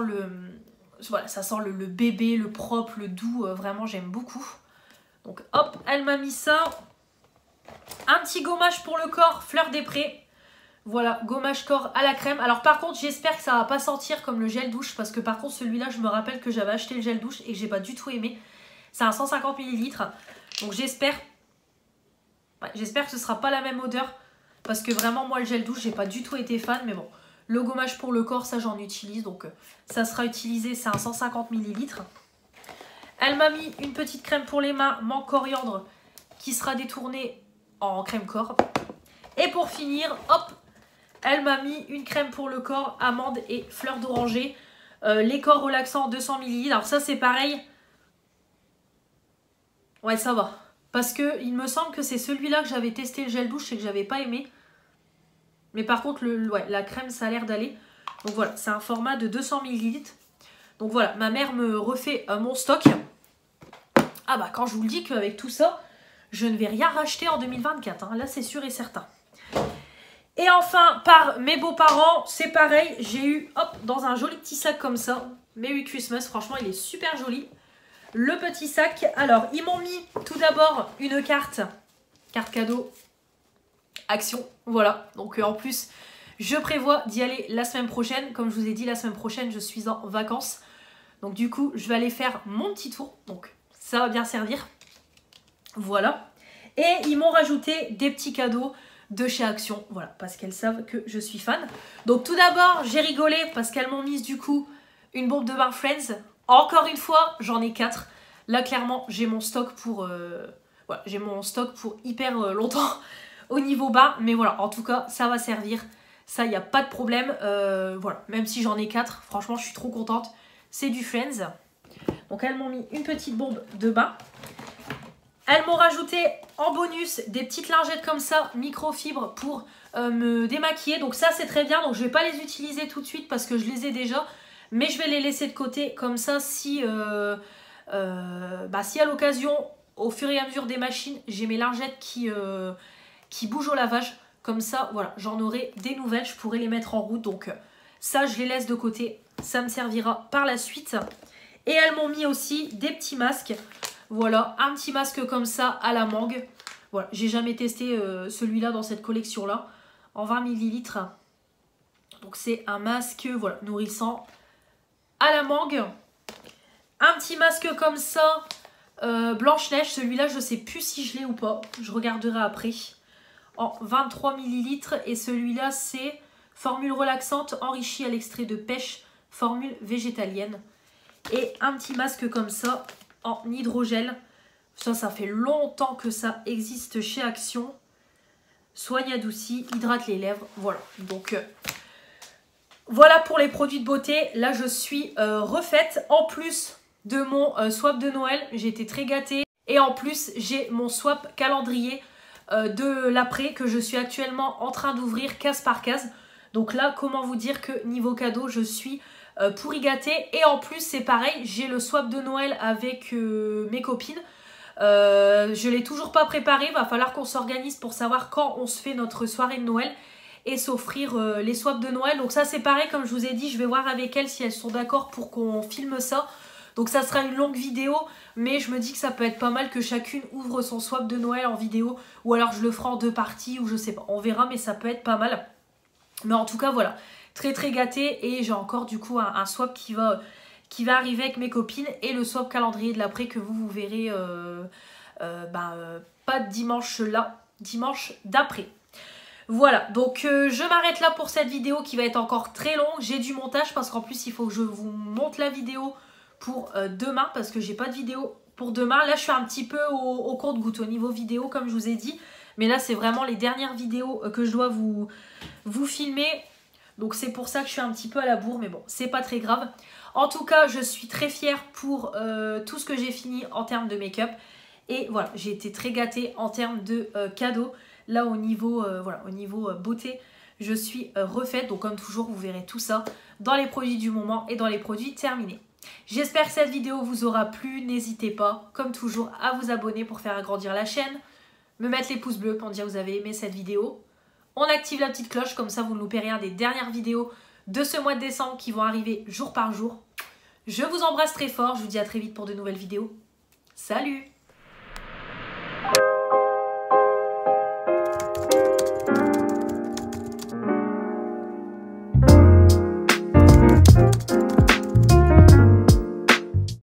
le bébé, le propre, le doux, vraiment j'aime beaucoup. Donc hop, elle m'a mis ça. Un petit gommage pour le corps, Fleur des Prés. Voilà, gommage corps à la crème. Alors par contre, j'espère que ça va pas sentir comme le gel douche, parce que par contre celui-là, je me rappelle que j'avais acheté le gel douche et que j'ai pas du tout aimé. C'est un 150 ml. Donc j'espère que ce sera pas la même odeur. Parce que vraiment, moi, le gel douche, j'ai pas du tout été fan. Mais bon, le gommage pour le corps, ça, j'en utilise. Donc, ça sera utilisé. C'est un 150 ml. Elle m'a mis une petite crème pour les mains, menthe coriandre, qui sera détournée en crème corps. Et pour finir, hop, elle m'a mis une crème pour le corps, amande et fleur d'oranger. Les corps relaxants, 200 ml. Alors ça, c'est pareil. Ouais, ça va. Parce que il me semble que c'est celui-là que j'avais testé le gel douche et que j'avais pas aimé. Mais par contre, la crème, ça a l'air d'aller. Donc voilà, c'est un format de 200 ml. Donc voilà, ma mère me refait mon stock. Ah bah quand je vous le dis qu'avec tout ça, je ne vais rien racheter en 2024. Hein. Là, c'est sûr et certain. Et enfin, par mes beaux-parents, c'est pareil. J'ai eu, hop, dans un joli petit sac comme ça. Merry Christmas, franchement, il est super joli. Le petit sac. Alors, ils m'ont mis tout d'abord une carte cadeau, Action. Voilà. Donc, en plus, Je prévois d'y aller la semaine prochaine. Comme je vous ai dit, la semaine prochaine, je suis en vacances. Donc du coup, je vais aller faire mon petit tour. Donc ça va bien servir. Voilà. Et ils m'ont rajouté des petits cadeaux de chez Action. Voilà, parce qu'elles savent que je suis fan. Donc tout d'abord, j'ai rigolé parce qu'elles m'ont mis du coup une bombe de bain Friends. Encore une fois, j'en ai 4. Là, clairement, j'ai mon stock pour... voilà, j'ai mon stock pour hyper longtemps au niveau bas. Mais voilà, en tout cas, ça va servir. Ça, il n'y a pas de problème. Voilà, même si j'en ai 4, franchement, je suis trop contente. C'est du Friends. Donc, elles m'ont mis une petite bombe de bain. Elles m'ont rajouté en bonus des petites lingettes comme ça, microfibre pour me démaquiller. Donc ça, c'est très bien. Donc, je ne vais pas les utiliser tout de suite parce que je les ai déjà. Mais je vais les laisser de côté comme ça si à l'occasion, au fur et à mesure des machines, j'ai mes lingettes qui bougent au lavage. Comme ça, voilà, j'en aurai des nouvelles. Je pourrai les mettre en route. Donc ça, je les laisse de côté. Ça me servira par la suite. Et elles m'ont mis aussi des petits masques. Voilà, un petit masque comme ça à la mangue. Voilà, j'ai jamais testé celui-là dans cette collection-là. En 20 ml. Donc c'est un masque, voilà, nourrissant à la mangue. Un petit masque comme ça, Blanche-Neige. Celui-là, je sais plus si je l'ai ou pas. Je regarderai après. En 23 ml. Et celui-là, c'est formule relaxante enrichie à l'extrait de pêche, formule végétalienne. Et un petit masque comme ça, en hydrogel. Ça fait longtemps que ça existe chez Action. Soigne adouci, hydrate les lèvres. Voilà. Donc, voilà pour les produits de beauté. Là, je suis refaite. En plus de mon swap de Noël, j'ai été très gâtée. Et en plus, j'ai mon swap calendrier de l'après que je suis actuellement en train d'ouvrir case par case. Donc là, comment vous dire que niveau cadeau, je suis pourri gâtée. Et en plus, c'est pareil, j'ai le swap de Noël avec mes copines. Je ne l'ai toujours pas préparé. Va falloir qu'on s'organise pour savoir quand on se fait notre soirée de Noël et s'offrir les swaps de Noël. Donc ça, c'est pareil, comme je vous ai dit, je vais voir avec elles si elles sont d'accord pour qu'on filme ça. Donc ça sera une longue vidéo, mais je me dis que ça peut être pas mal que chacune ouvre son swap de Noël en vidéo. Ou alors je le ferai en 2 parties, ou je sais pas, on verra, mais ça peut être pas mal. Mais en tout cas, voilà, très très gâtée. Et j'ai encore du coup un swap qui va arriver avec mes copines. Et le swap calendrier de l'après que vous verrez pas dimanche là, dimanche d'après. Voilà, donc je m'arrête là pour cette vidéo qui va être encore très longue. J'ai du montage parce qu'en plus il faut que je vous monte la vidéo pour demain parce que j'ai pas de vidéo pour demain. Là je suis un petit peu au compte-gouttes au niveau vidéo comme je vous ai dit. Mais là c'est vraiment les dernières vidéos que je dois vous filmer. Donc c'est pour ça que je suis un petit peu à la bourre, mais bon, c'est pas très grave. En tout cas, je suis très fière pour tout ce que j'ai fini en termes de make-up. Et voilà, j'ai été très gâtée en termes de cadeaux. Là, au niveau, beauté, je suis refaite. Donc comme toujours, vous verrez tout ça dans les produits du moment et dans les produits terminés. J'espère que cette vidéo vous aura plu. N'hésitez pas, comme toujours, à vous abonner pour faire agrandir la chaîne. Me mettre les pouces bleus pour me dire que vous avez aimé cette vidéo. On active la petite cloche, comme ça vous ne loupez rien des dernières vidéos de ce mois de décembre qui vont arriver jour par jour. Je vous embrasse très fort, je vous dis à très vite pour de nouvelles vidéos. Salut!